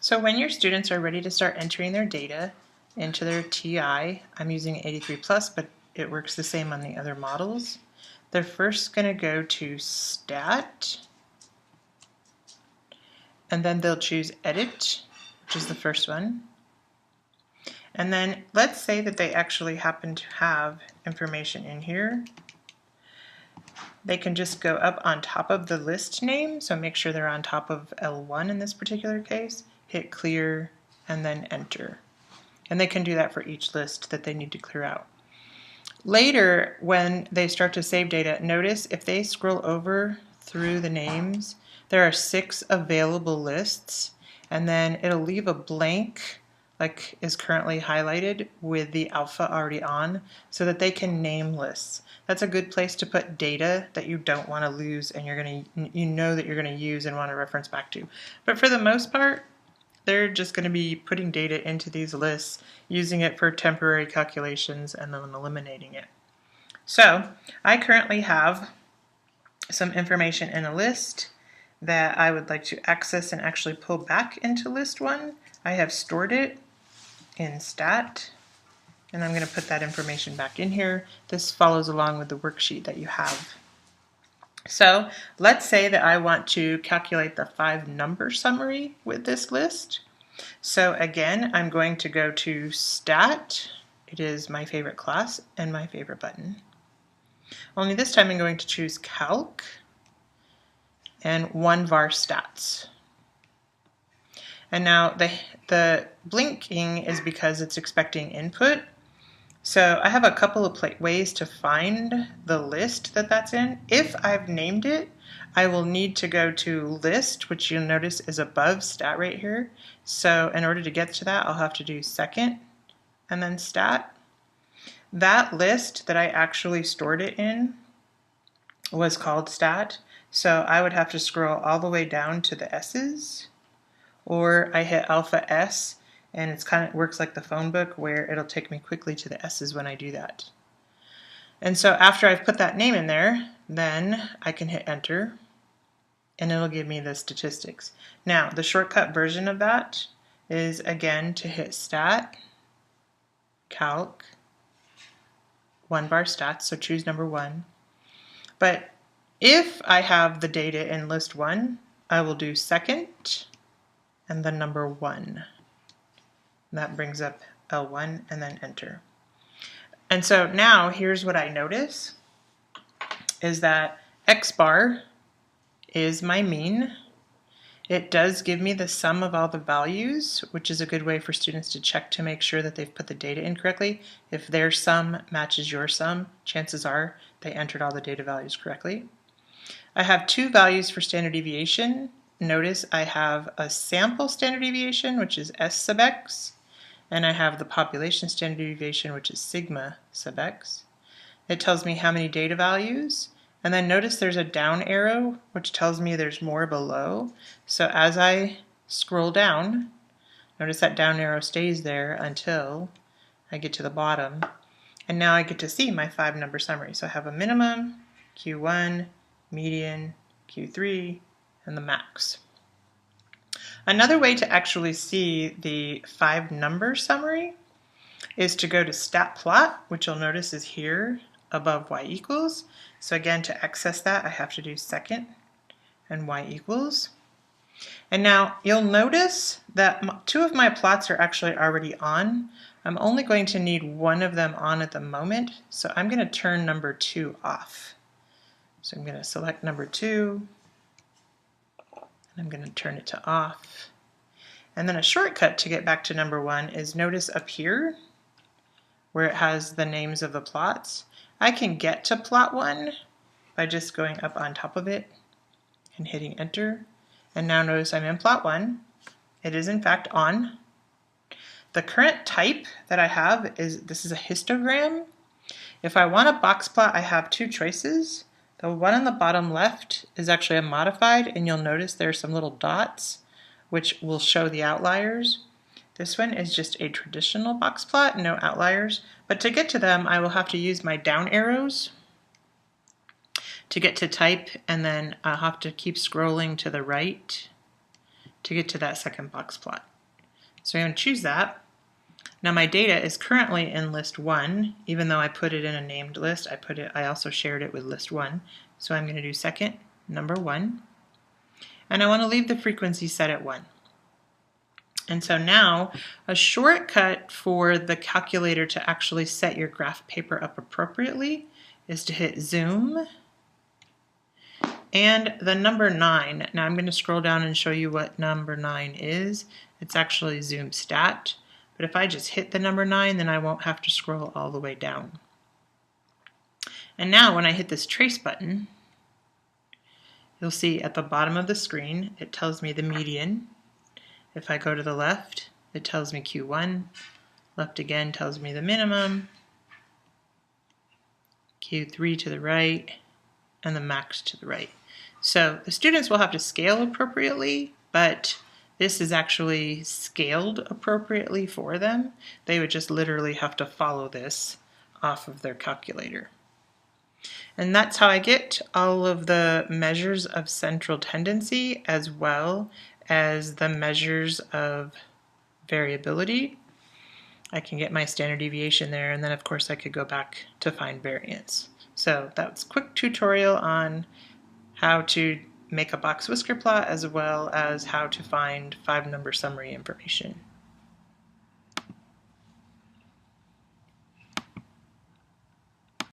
So when your students are ready to start entering their data into their TI, I'm using 83 Plus, but it works the same on the other models. They're first going to go to Stat, and then they'll choose Edit, which is the first one. And then let's say that they actually happen to have information in here. They can just go up on top of the list name, so make sure they're on top of L1 in this particular case, hit clear, and then enter. And they can do that for each list that they need to clear out. Later, when they start to save data, notice if they scroll over through the names, there are 6 available lists, and then it'll leave a blank like is currently highlighted with the alpha already on so that they can name lists. That's a good place to put data that you don't want to lose and you know that you're going to use and want to reference back to. But for the most part, they're just going to be putting data into these lists, using it for temporary calculations, and then eliminating it. So I currently have some information in a list that I would like to access and actually pull back into list 1. I have stored it in Stat, and I'm going to put that information back in here. This follows along with the worksheet that you have. So let's say that I want to calculate the 5 number summary with this list. So again, I'm going to go to Stat. It is my favorite class and my favorite button. Only this time I'm going to choose Calc and 1var stats. And now the blinking is because it's expecting input. So I have a couple of ways to find the list that's in. If I've named it, I will need to go to List, which you'll notice is above Stat right here. So in order to get to that, I'll have to do Second and then Stat. That list that I actually stored it in was called Stat. So I would have to scroll all the way down to the S's, or I hit Alpha S, and it's works like the phone book where it'll take me quickly to the S's when I do that. And so after I've put that name in there, then I can hit enter, and it'll give me the statistics. Now, the shortcut version of that is, again, to hit Stat, Calc, 1var stats, so choose number 1. But if I have the data in list 1, I will do Second and then number 1. And that brings up L1 and then enter. And so now here's what I notice is that X bar is my mean. It does give me the sum of all the values, which is a good way for students to check to make sure that they've put the data in correctly. If their sum matches your sum, chances are they entered all the data values correctly. I have 2 values for standard deviation. Notice I have a sample standard deviation, which is S sub x, and I have the population standard deviation, which is sigma sub x. It tells me how many data values, and then notice there's a down arrow, which tells me there's more below. So as I scroll down, notice that down arrow stays there until I get to the bottom, and now I get to see my 5 number summary. So I have a minimum, Q1, median, Q3, and the max. Another way to actually see the 5 number summary is to go to stat plot, which you'll notice is here above y equals. So again, to access that, I have to do Second and y equals. And now you'll notice that 2 of my plots are actually already on. I'm only going to need 1 of them on at the moment, so I'm going to turn number 2 off. So I'm going to select number 2, and I'm going to turn it to off. And then a shortcut to get back to number 1 is notice up here where it has the names of the plots. I can get to plot 1 by just going up on top of it and hitting enter. And now notice I'm in plot 1. It is in fact on. The current type that I have is, this is a histogram. If I want a box plot, I have 2 choices. The one on the bottom left is actually a modified, and you'll notice there are some little dots which will show the outliers. This one is just a traditional box plot, no outliers, but to get to them I will have to use my down arrows to get to type, and then I'll have to keep scrolling to the right to get to that second box plot. So I'm going to choose that. Now my data is currently in list 1, even though I put it in a named list. I also shared it with list 1. So I'm going to do second, number 1. And I want to leave the frequency set at 1. And so now a shortcut for the calculator to actually set your graph paper up appropriately is to hit zoom and the number 9. Now I'm going to scroll down and show you what number 9 is. It's actually zoom stat. But if I just hit the number 9, then I won't have to scroll all the way down. And now when I hit this trace button, you'll see at the bottom of the screen, it tells me the median. If I go to the left, it tells me Q1. Left again tells me the minimum. Q3 to the right, and the max to the right. So the students will have to scale appropriately, but this is actually scaled appropriately for them. They would just literally have to follow this off of their calculator. And that's how I get all of the measures of central tendency as well as the measures of variability. I can get my standard deviation there, and then of course I could go back to find variance. So that's a quick tutorial on how to make a box whisker plot as well as how to find 5-number summary information.